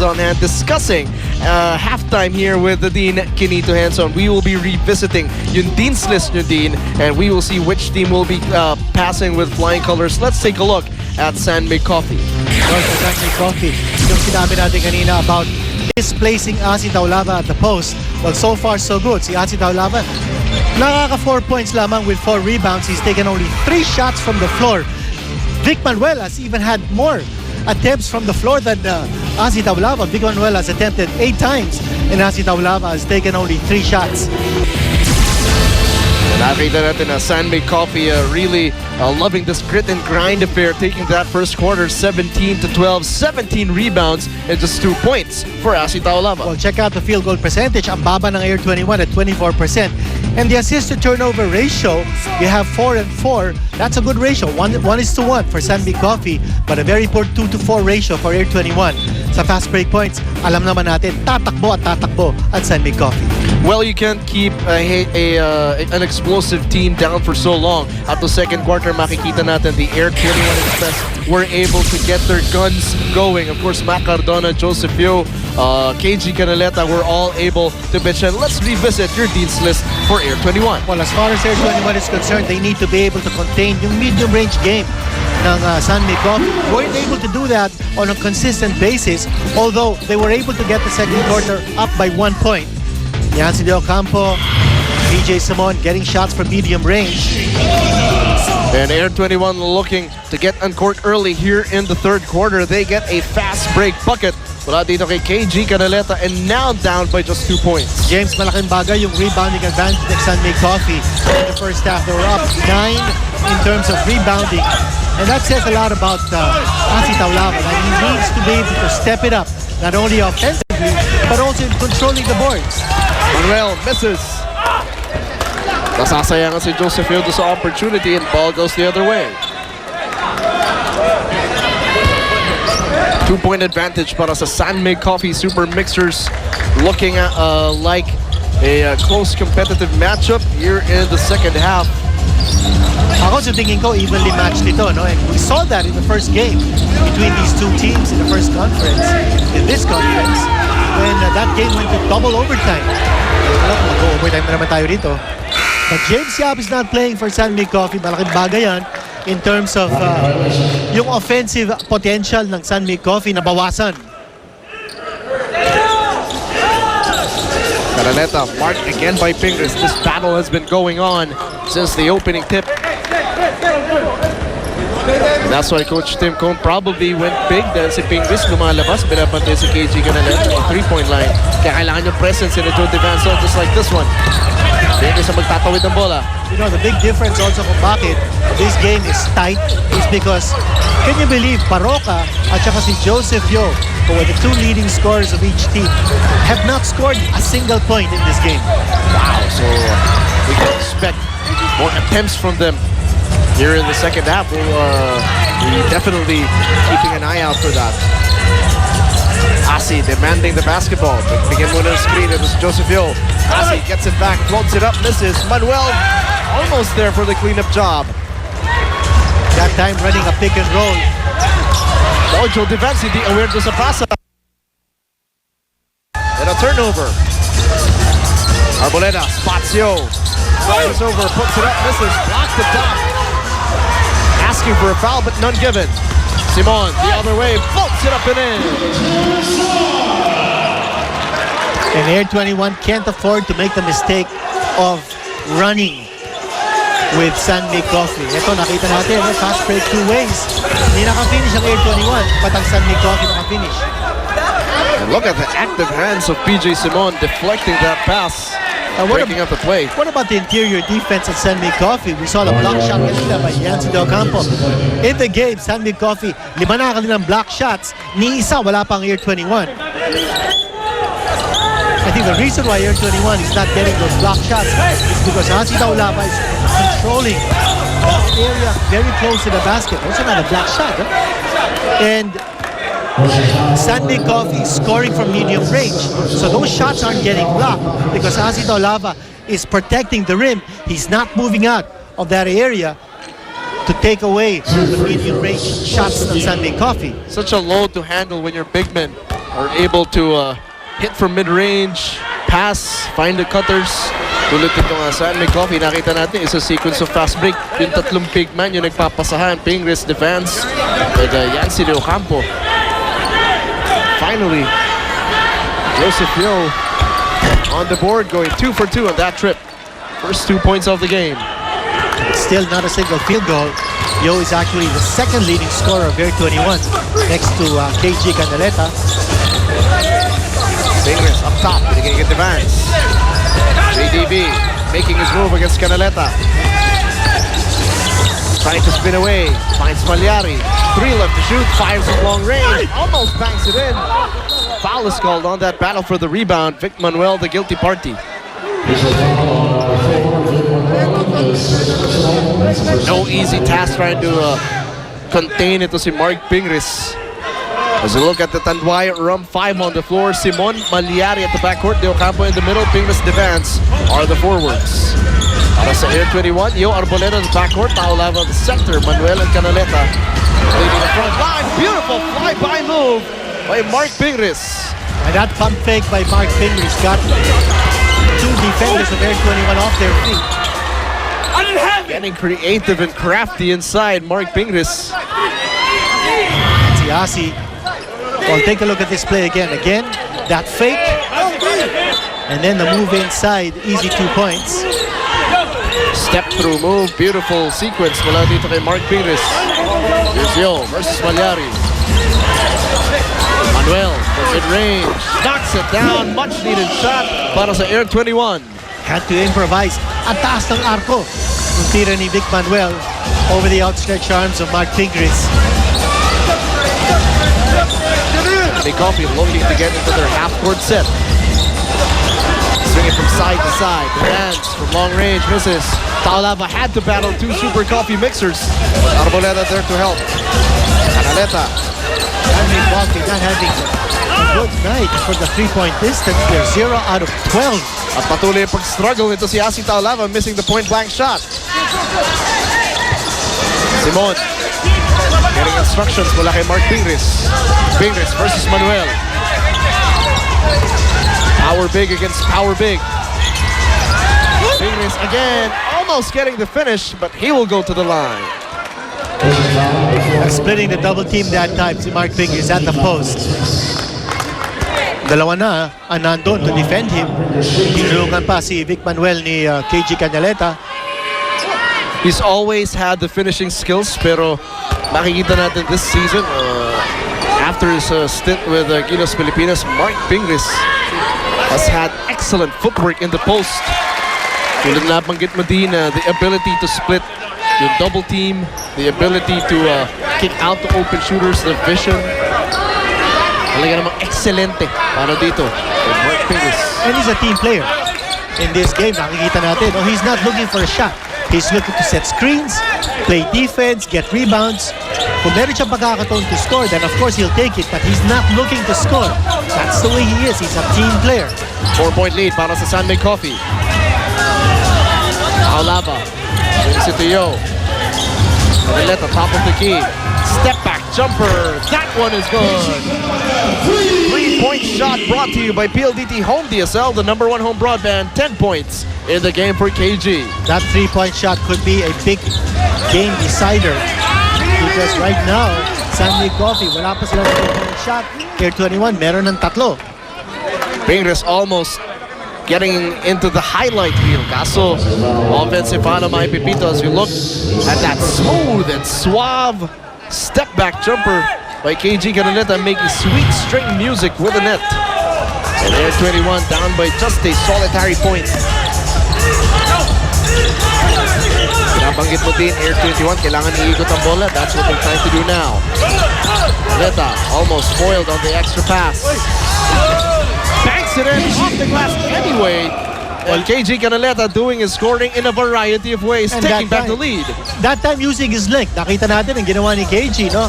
on hand discussing halftime here with the Dean Kinito Hanson. We will be revisiting yung Dean's list nyo, Dean, and we will see which team will be passing with flying colors. Let's take a look at San Mig Coffee. Well, for San Mig Coffee, yung sinabi natin kanina about displacing Asi Taulava at the post. Well, so far so good. Si Asi Taulava, nakaka 4 points lamang with 4 rebounds. He's taken only 3 shots from the floor. Vic Manuelas even had more attempts from the floor than Asi Taulava. Vic Manuelas attempted 8 times, and Asi Taulava has taken only 3 shots. Nakita natin na San Mig Coffee really loving this grit and grind affair, taking that first quarter 17-12, 17 rebounds and just 2 points for Asi Taulava. Well, check out the field goal percentage. Ang baba ng Air 21 at 24%. And the assist to turnover ratio, you have 4 and 4. That's a good ratio. 1:1 for San Mig Coffee, but a very poor 2-4 ratio for Air 21. Sa fast break points, alam naman natin, tatakbo at San Mig Coffee. Well, you can't keep an explosive team down for so long. At the second quarter, makikita natin the Air 21 Express were able to get their guns going. Of course, Mac Cardona, Joseph Yo, KG Canaleta were all able to pitch in. Let's revisit your Dean's list for Air 21. Well, as far as Air 21 is concerned, they need to be able to contain yung medium-range game ng San Mig Coffee. Weren't able to do that on a consistent basis, although they were able to get the second quarter up by 1 point. Yancy De Ocampo, PJ Simon getting shots from medium range. And Air 21 looking to get uncorked early here in the third quarter. They get a fast break bucket. Wala dito kay KG Canaleta, and now down by just 2 points. James, malaking bagay yung rebounding advantage ng San Mig Coffee. In the first half, they were up 9 in terms of rebounding. And that says a lot about Asi Taulava. And he needs to be able to step it up, not only offensively, but also in controlling the boards. Manuel misses. Nasasayangan si Joseph Hildo sa opportunity, and ball goes the other way. 2-point advantage para sa San Mig Coffee Super Mixers, looking at like a close competitive matchup here in the second half. Ako sa tingin ko, evenly matched ito, no? And we saw that in the first game between these two teams in the first conference, in this conference, when that game went to double overtime. Mag-overtime na naman tayo dito. But James Yap is not playing for San Mig Coffee. Malaking bagay yan in terms of yung offensive potential ng San Mig Coffee na bawasan. Canaleta marked again by Pingers. This battle has been going on since the opening tip. And that's why Coach Tim Cone probably went big dahil si Pingris lumalabas, binabantay si KG Canaleta on 3-point line. Kaya kailangan yung presence in a Joe Devanso just like this one. Pingris ang magtatawid ng bola. You know, the big difference also kung bakit this game is tight is because, can you believe, Barako at saka si Joseph Yo, who are the 2 leading scorers of each team, have not scored a single point in this game. Wow, so we can expect more attempts from them here in the second half. We'll be definitely keeping an eye out for that. Asi demanding the basketball. Bigyan muna ng screen. It was Joseph Yo. Asi gets it back, floats it up, misses. Manuel almost there for the cleanup job. That time running a pick and roll. Joe Devansi, di aware doon sa pasa. And a turnover. Arboleda spots Yo. Fires over, puts it up, misses. Blocked the top. Asking for a foul, but none given. Simon, the other way, floats it up and in. And Air 21 can't afford to make the mistake of running with San Mig Coffee. Ito, nakita natin, fast break 2 ways. Hindi nakafinish ang Air 21, but ang San Mig Coffee nakafinish. And look at the active hands of PJ Simon deflecting that pass. Breaking up the play. What about the interior defense at San Mig Coffee? We saw the block shot kanina by Yancy De Ocampo. In the game, San Mig Coffee, 5 na kanilang block shots. Ni isa, wala pang Air 21. I think the reason why Air 21 is not getting those block shots is because Asi Taulava is controlling that area very close to the basket. Also not a block shot. And San Mig Coffee is scoring from medium range. So those shots aren't getting blocked because Asi Taulava is protecting the rim. He's not moving out of that area to take away the medium range shots ng San Mig Coffee. Such a load to handle when you're big men. are able to hit from mid-range, pass, find the cutters. Tulad itong San May Coffee, nakita natin is a sequence of fast break. Yung tatlong big man yung nagpapasahan. Pingris defense with Yancy de Ocampo. Finally, Joseph Yo on the board, going 2 for 2 on that trip. First 2 points of the game. Still not a single field goal. Yo is actually the second leading scorer of Air 21, next to KG Canaleta. Pingris up top, getting in advance. JDB making his move against Canaleta. Trying to spin away, finds Malyari. 3 left to shoot, fires from long range, almost bangs it in. Foul is called on that battle for the rebound. Vic Manuel, the guilty party. No easy task trying to contain it to si Mark Pingris. As we look at the Tanduay Rum 5 on the floor, Simon Malyari at the backcourt, De Ocampo in the middle, Pingris defense are the forwards. Para sa Air 21, Yo Arboleda at the backcourt, Taolava at the center, Manuel and Canaleta leading the front line. Beautiful fly-by move by Mark Pingris. And that pump fake by Mark Pingris got 2 defenders of Air 21 off their feet. Getting creative and crafty inside, Mark Pingris. Asi. Well, take a look at this play again. Again, that fake. And then the move inside. Easy 2 points. Step through move. Beautiful sequence mula dito kay Mark Pingris. Here's Yo versus Malyari. Manuel from mid-range. Knocks it down. Much needed shot para sa Air 21. Had to improvise. Ang taas ng arko. Yung tira ni Vic Manuel over the outstretched arms of Mark Pingris. Coffee looking to get into their half-court set. Swinging from side to side. Dance from long range, misses. Taolava had to battle 2 Super Coffee mixers. Arboleda there to help. Canaleta. Andy Coffee not having a good night for the 3-point distance. They're 0 out of 12. At patuloy yung pag-struggle nito si Asi Taolava, missing the point-blank shot. Simon. Getting instructions mula kay Mark Pingris. Pingris versus Manuel. Power big against power big. Pingris again, almost getting the finish, but he will go to the line. Splitting the double team that time si Mark Pingris at the post. Dalawa na ang nandun to defend him. Tinulungan pa si Vic Manuel ni KG Canaleta. He's always had the finishing skills, pero makikita natin this season, after his stint with Gilas Pilipinas, Mark Pingris has had excellent footwork in the post. Tulad na banggit mo din, the ability to split yung double team, the ability to kick out the open shooters, the vision. Talaga namang excelente para dito with Mark Pingris. And he's a team player. In this game, nakikita natin, he's not looking for a shot. He's looking to set screens, play defense, get rebounds. Kung meron siyang pagkakataon to score, then of course he'll take it, but he's not looking to score. That's the way he is. He's a team player. 4-point lead para sa San May Coffee. Taolava. Brings it to Yo. Canaleta, top of the key. Step back jumper. That one is good. 3-point shot brought to you by PLDT Home DSL, the #1 home broadband. 10 points in the game for KG. That 3-point shot could be a big game decider. Because right now, San May Coffee, wala pa sila ng shot. Air 21, meron ng 3. Pingris almost getting into the highlight reel. Kaso, offensive foul na maipipito as you look at that smooth and suave step-back jumper by KG Canaleta, making sweet string music with the net. And Air 21 down by just a solitary point. Pinabanggit mo din, Air 21, kailangan iikot ang bola. That's what they're trying to do now. Canaleta almost foiled on the extra pass. Banks it in off the glass anyway. Well, KG Canaleta doing his scoring in a variety of ways, And taking back that the lead. That time using his length. Nakita natin ang ginawa ni KG, no?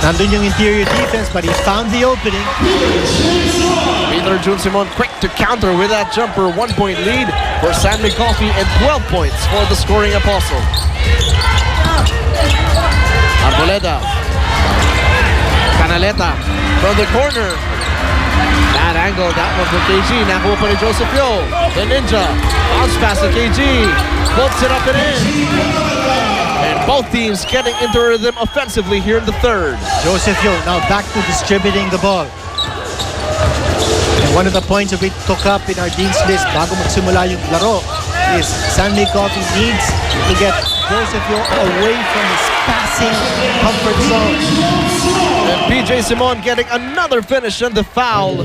Nandun yung interior defense, but he found the opening. Peter Jun Simon quick to counter with that jumper. 1-point lead for San May Coffee and 12 points for the scoring apostle. Arboleda. Canaleta from the corner. angle. That one for KG. Nakuha pa ni Joseph Yo. The Ninja. Bounce pass to KG. Bolts it up and in. And both teams getting into rhythm offensively here in the third. Joseph Yo now back to distributing the ball. And one of the points that we took up in our Dean's List bago magsimula yung laro is Sandy Coffee needs to get Joseph Yo away from his passing comfort zone. And PJ Simon getting another finish on the foul.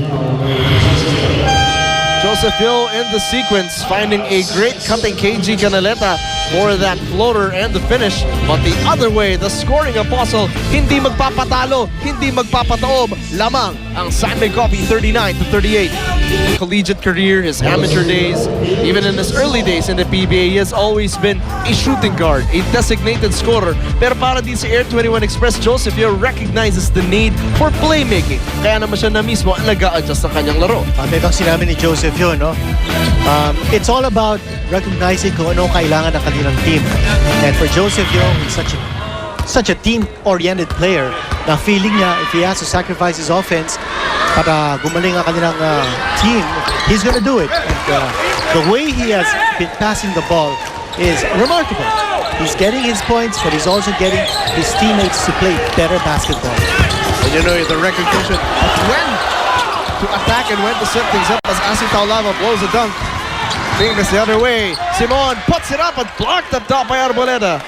Joseph Yo in the sequence, finding a great cutting KG Canaleta for that floater and the finish. But the other way, the scoring apostle, hindi magpapatalo, hindi magpapataob. Lamang ang San Miguel Coffee 39-38. Collegiate career, his amateur days, even in his early days in the PBA, he has always been a shooting guard, a designated scorer. Pero para di sa Air 21 Express, Joseph Yo recognizes the need for playmaking. Kaya naman siya na mismo ang nag-a-adjust ng kanyang laro. Itong sinabi ni Joseph Yo, no? It's all about recognizing kung ano kailangan ng kanilang team. And for Joseph Yo, he's such a team-oriented player na feeling niya if he has to sacrifice his offense para gumaling ang kanilang team, he's gonna do it. And the way he has been passing the ball is remarkable. He's getting his points, but he's also getting his teammates to play better basketball. And you know the recognition of when to attack and when to set things up as Asi Taulava blows a dunk. Fingers the other way. Simon puts it up and blocked up top by Arboleda.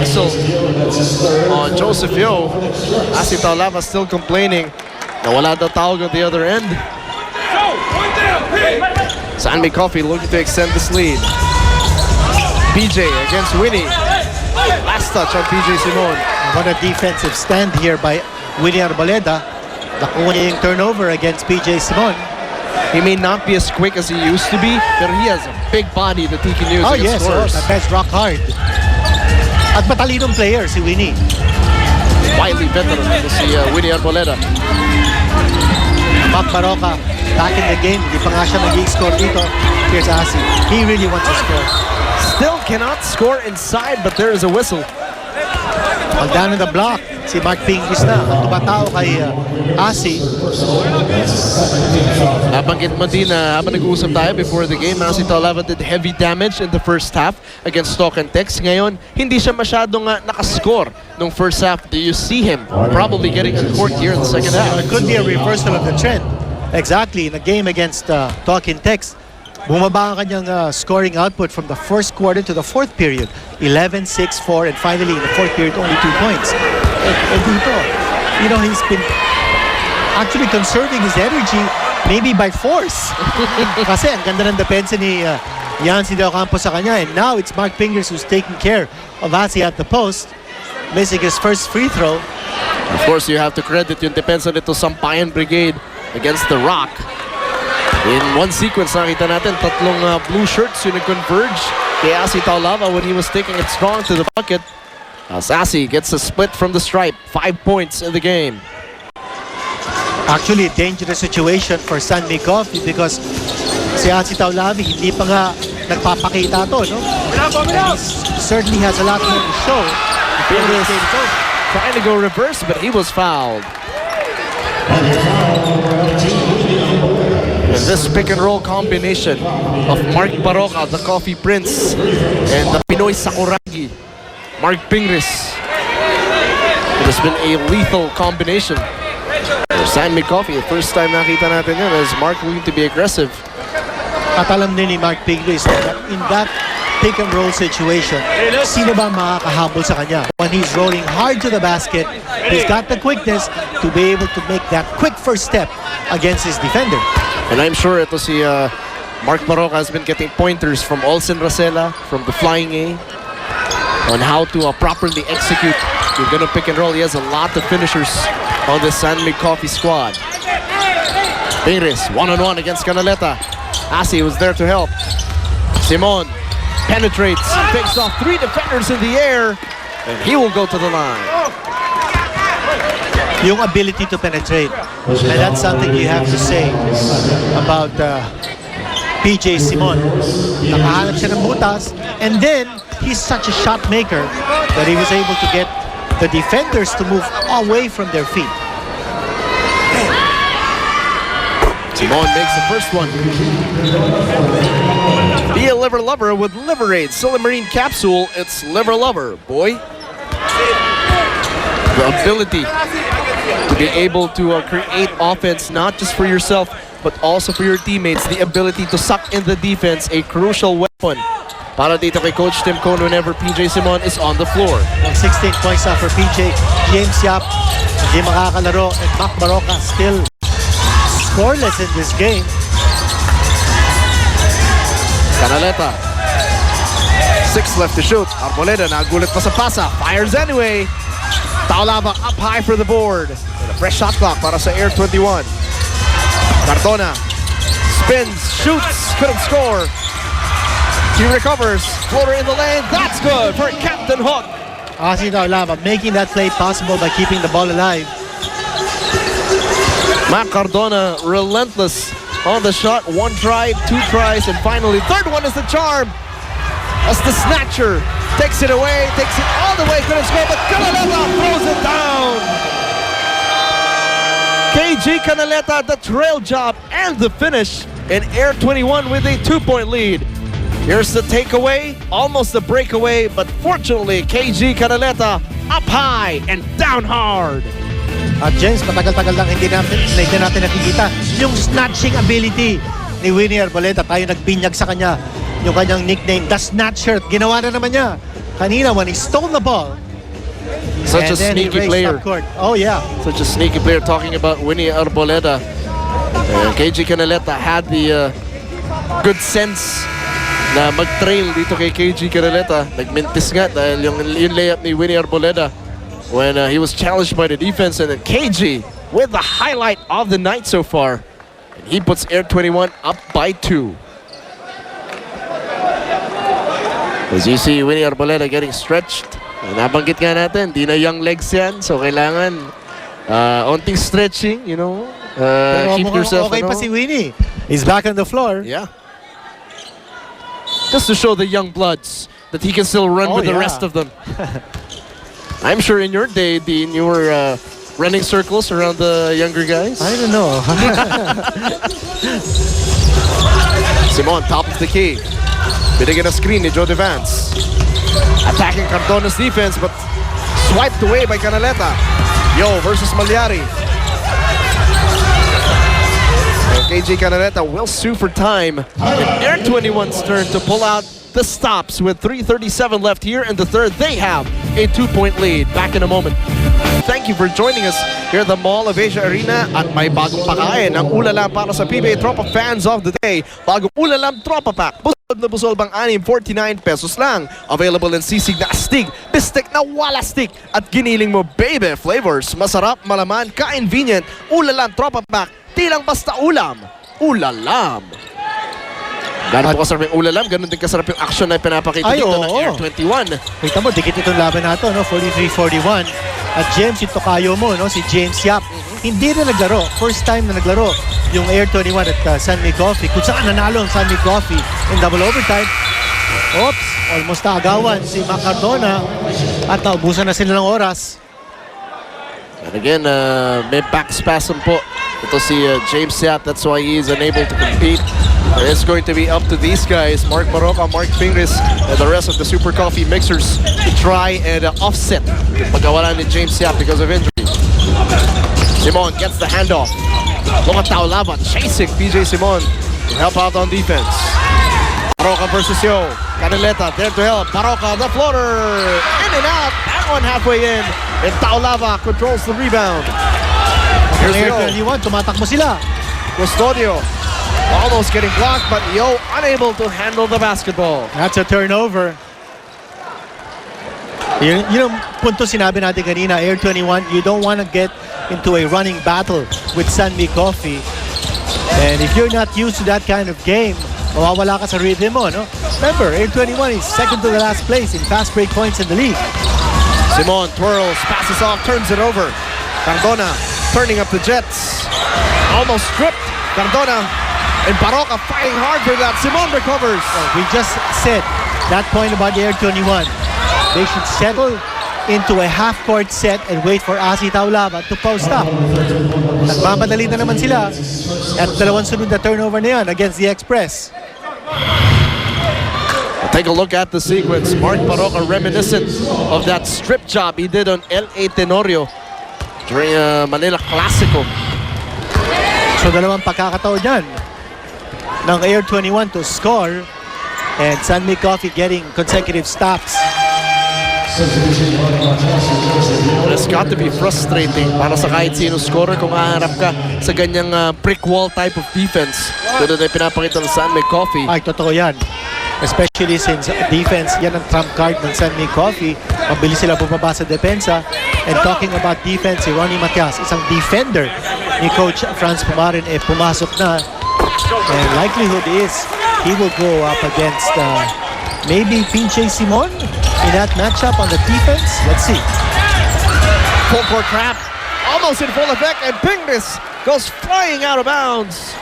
So on Joseph Yo, Asi Taulava still complaining na wala daw tawag on the other end. San Miguel Coffee looking to extend this lead. PJ against Winnie. Last touch on PJ Simon. What a defensive stand here by Winnie Arboleda. Nakuha niya yung turnover against PJ Simon. He may not be as quick as he used to be, but he has a big body that he can use against scorers. That guy's rock hard. At matalinong player si Winnie. Widely veteran to si Winnie Arboleda. Mac Baroka back in the game. Hindi pa nga siya nag-i-score dito. Here's Asi. He really wants to score. Still cannot score inside, but there is a whistle. All down in the block. Si Mark Pingis na. Ang tumatao kay Asi. Nabanggit mo din na habang nag-uusap tayo before the game, Asi Taulava did heavy damage in the first half against Stock and Tex. Ngayon, hindi siya masyadong nakascore nung first half. Do you see him probably getting a court here in the second half? It could be a reversal of the trend. Exactly. In the game against Stock and Tex, bumaba ang kanyang scoring output from the first quarter to the fourth period. 11, 6, 4, and finally in the fourth period, only 2 points. And dito, you know, he's been actually conserving his energy maybe by force. Kasi ang ganda ng depensa ni Yancy De Ocampo sa kanya. And now it's Mark Pingers who's taking care of Asi at the post, missing his first free throw. Of course, you have to credit yung depensa nito Sampayan Brigade against the Rock. In one sequence, nakita natin tatlong blue shirts yung nag-converge kay Asi Taulava when he was taking it strong to the bucket. As Asi gets a split from the stripe, 5 points in the game. Actually, a dangerous situation for San Miguel Coffee because si Asi Taulava hindi pa nga nagpapakita to, no? And he certainly has a lot more to show. Trying to go reverse, but he was fouled. And this pick and roll combination of Mark Baroka, the Coffee Prince, and the Pinoy Sakuragi, Mark Pingris. It has been a lethal combination. For San Miguel Coffee, the first time nakita natin yan is Mark willing to be aggressive. At alam din ni Mark Pingris that in that pick and roll situation, sino ba makakahabol sa kanya? When he's rolling hard to the basket, he's got the quickness to be able to make that quick first step against his defender. And I'm sure ito si Mark Baroka has been getting pointers from Olsen Racela, from the Flying A, on how to properly execute. You're gonna pick and roll. He has a lot of finishers on the San Miguel Coffee squad. Pingris, one-on-one against Canaleta. Asi was there to help. Simon penetrates, takes off 3 defenders in the air, and he will go to the line. Yung ability to penetrate, and that's something you have to say about PJ Simon. Nakahanap siya ng butas, and then he's such a shot maker that he was able to get the defenders to move away from their feet. Simon makes the first one. Be a liver lover with Liberate Silimarine Capsule. It's liver lover, boy. The ability to be able to create offense not just for yourself but also for your teammates. The ability to suck in the defense, a crucial weapon para dito kay Coach Tim Cone whenever PJ Simon is on the floor. 16 points now for PJ. James Yap, hindi makakalaro. And Mac Baroka still scoreless in this game. Canaleta. 6 left to shoot. Arboleda nagulit pa sa pasa. Fires anyway. Taulava up high for the board. And a fresh shot clock para sa Air 21. Cardona spins, shoots, couldn't score. He recovers. Floater in the lane. That's good for Captain Hook. Asi Taulava making that play possible by keeping the ball alive. Matt Cardona relentless on the shot. 1 try, 2 tries, and finally third one is the charm. As the snatcher takes it away, takes it all the way, couldn't score, but Canaleta throws it down. KG Canaleta, the trail job and the finish in Air 21 with a 2-point lead. Here's the takeaway, almost a breakaway, but fortunately KG Canaleta up high and down hard. At James, matagal-tagal lang hindi natin nakikita yung snatching ability ni Winnie Arboleda. Tayo nagbinyag sa kanya yung kanyang nickname, the Snatcher. Ginawa na naman niya kanina when he stole the ball. Such a then he sneaky raced player. up court. Oh yeah. Such a sneaky player, talking about Winnie Arboleda. KG Canaleta had the good sense na mag-trail dito kay KG Canaleta. Nagmintis nga dahil yung layup ni Winnie Arboleda when he was challenged by the defense, and then KG with the highlight of the night so far. And he puts Air 21 up by 2. As you see, Winnie Arboleda getting stretched. Nabanggit nga natin, di na young legs yan. So kailangan onting stretching, you know. Keep yourself, okay pa si Winnie. He's back on the floor. Yeah. Just to show the young bloods that he can still run with the rest of them. I'm sure in your day, Dean, you were running circles around the younger guys. I don't know. Simon, top of the key. Binigyan a screen ni Joe Devance. Attacking Cardona's defense, but swiped away by Canaleta. Yo versus Malyari. And KG Canaleta will sue for time. And Air 21's turn to pull out the stops with 3:37 left here in the third. They have a 2-point lead. Back in a moment. Thank you for joining us here at the Mall of Asia Arena. At may bagong pakain ang ulalam para sa PBA Tropa fans of the day. Bagong ulalam Tropa Pack. Busog na busol bang 49 pesos lang. Available in sisig na astig, bistek na wala stick, at giniling mo baby flavors. Masarap, malaman, ka-convenient. Ulalam Tropa Pack. Di lang basta ulam. Ulalam. Gano'n po kasarap yung ulalam, gano'n din kasarap yung action na pinapakita dito ng Air 21. Kita mo, dikit itong laban na ito, no? 43-41. At James, yung tokayo mo, no? Si James Yap, hindi na naglaro. First time na naglaro yung Air 21 at San Miguel Coffee. Kung saan nanalo ang San Miguel Coffee in double overtime. Oops, almost naagawan si Mac Cardona at naubusan na sila ng oras. And again, may back spasm po. Ito si James Yap, that's why he is unable to compete. It's going to be up to these guys, Mark Barako, Mark Fingris, and the rest of the Super Coffee mixers to try and offset yung pagkawalan ni James Yap because of injury. Simon gets the handoff. Mga Taulava chasing PJ Simon to help out on defense. Baroka versus Yo. Canaleta there to help. Baroka, the floater. In and out. That one halfway in. And Taulava controls the rebound. Here's Air 21, tumatakbo sila. Custodio almost getting blocked, but Yo unable to handle the basketball. That's a turnover. Yun ang punto sinabi natin kanina, Air 21, you don't want to get into a running battle with Sanmi Coffee. And if you're not used to that kind of game, mawawala ka sa rhythm mo, no? Remember, Air 21 is second to the last place in fast break points in the league. Simon twirls, passes off, turns it over. Cardona turning up the Jets. Almost stripped. Cardona and Baroka fighting hard for that. Simon recovers. We just said that point about the Air 21. They should settle into a half-court set and wait for Asi Taulava to post up. Nagmamadali na naman sila at dalawang sunod na turnover na yan against the Express. Take a look at the sequence. Mark Barako reminiscent of that strip job he did on L.A. Tenorio during Manila Classico. So dalawang pagkakataon yan ng Air 21 to score, and San Mig Coffee getting consecutive stops. It's got to be frustrating para sa kahit sino scorer kung haharap ka sa ganyang brick wall type of defense. Tulad na pinapakita ng San Mig Coffee. Ay, totoo yan. Especially since defense, yan ang trump card ng San Mig Coffee. Mabilis sila bumaba sa depensa. And talking about defense, si Ronnie Matias, isang defender ni Coach Franz Pumarin, pumasok na. And likelihood is he will go up against maybe Pinche Simon in that matchup on the defense. Let's see. Full court trap, almost in full effect, and Pingris goes flying out of bounds.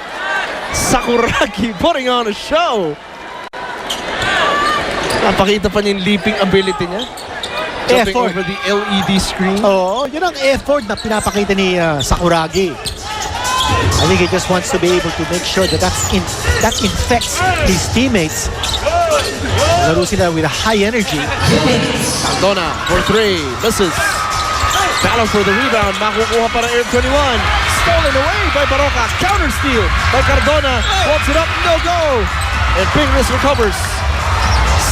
Sakuragi putting on a show. Napakita pa niya yung leaping ability niya. Jumping Effort over the LED screen. Oo, yun ang effort na pinapakita ni Sakuragi. I think he just wants to be able to make sure that that infects his teammates. Laro sila with a high energy. Cardona for three, misses. Battle for the rebound, makukuha para Air 21. Stolen away by Baraka, counter steal by Cardona. Wants it up, no go. And Pingris recovers.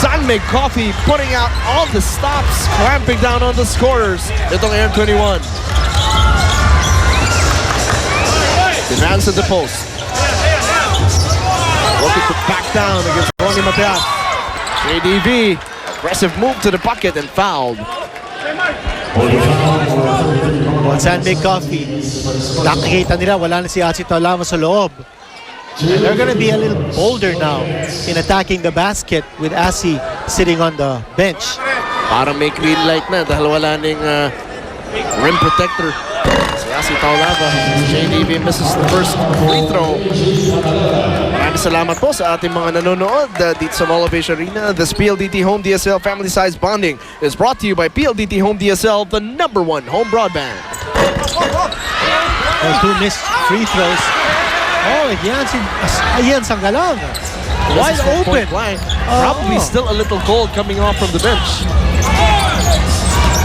San Mig Coffee putting out all the stops, clamping down on the scorers. Itong Air 21. Demands at the post. Looking to back down against Ronnie Matias. JDV, aggressive move to the bucket and fouled. San Mig Coffee, nakikita nila wala na si Asi Taulava sa loob. And they're going to be a little bolder now in attacking the basket with Asi sitting on the bench. Parang may green light na dahil wala ning rim protector. Si Asi Taulava. JDV misses the first free throw. Maraming salamat po sa ating mga nanonood dito sa Mall of Asia Arena. This PLDT Home DSL Family Size Bonding is brought to you by PLDT Home DSL, the #1 home broadband. Two missed free throws. Oh, yan Sanggalang. Wide open. Probably still a little cold coming off from the bench.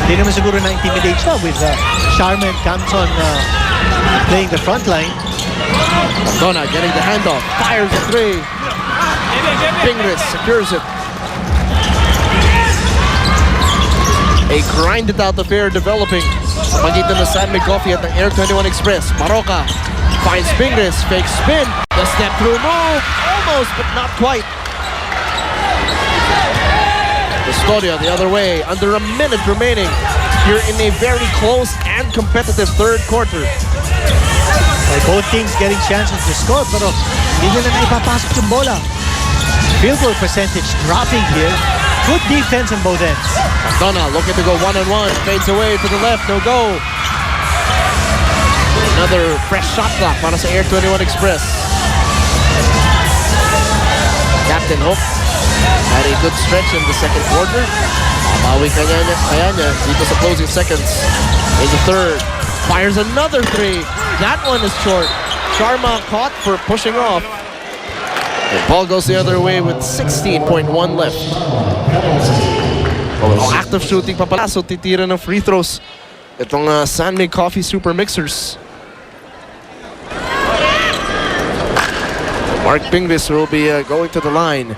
Hindi naman siguro na-intimidate siya with Charman Campson playing the front line. Cardona getting the handoff. Fires a three. Pingris secures it. A grinded out affair developing sa pagitan ng San Mig Coffee at ng Air 21 Express. Baraka finds Pingris, fake spin, the step through move, almost but not quite. Custodio the other way, under a minute remaining. You're in a very close and competitive third quarter. Both teams getting chances to score, pero hindi nila na ipapasok yung bola. Field goal percentage dropping here. Good defense on both ends. Cardona looking to go one-on-one, fades away to the left, no go. Another fresh shot clock para sa Air 21 Express. Captain Hook had a good stretch in the second quarter. Mabawi kaya niya dito sa closing seconds. In the third, fires another three. That one is short. Sharma caught for pushing off. And ball goes the other way with 16.1 left. Active shooting pa pala, so titira ng free throws itong San Mig Coffee Super Mixers. Mark Pingris will be going to the line.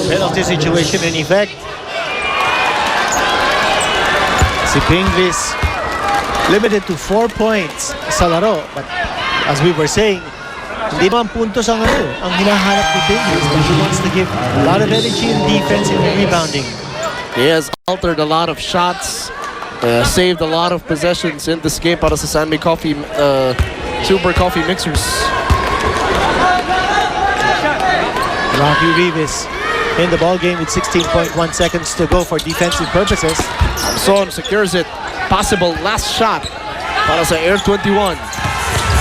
Penalty situation in effect. Si Pingris limited to 4 points sa laro. But as we were saying, hindi man puntos ang hinahanap ni Pingris, but he wants to give a lot of energy in defense and rebounding. He has altered a lot of shots, saved a lot of possessions in this game para sa San Mig Coffee Super Coffee Mixers. Rocky Rivas in the ball game with 16.1 seconds to go for defensive purposes. Amson secures it. Possible last shot para sa Air 21.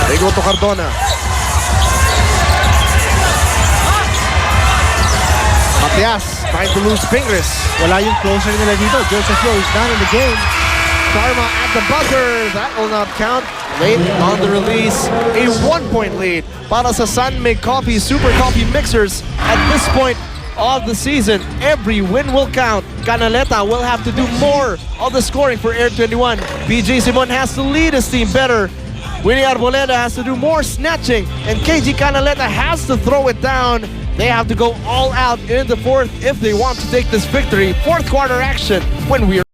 They go to Cardona. Matias trying to lose fingers. Wala yung closer nila dito. Joseph Yo is not in the game. Karma at the buzzer. That will not count. Late on the release. A 1-point lead para sa Sunmig Coffee Super Coffee Mixers. At this point of the season, every win will count. Canaleta will have to do more of the scoring for Air 21. BJ Simon has to lead his team better. Winnie Arboleda has to do more snatching, and KG Canaleta has to throw it down. They have to go all out in the fourth if they want to take this victory. Fourth quarter action when we are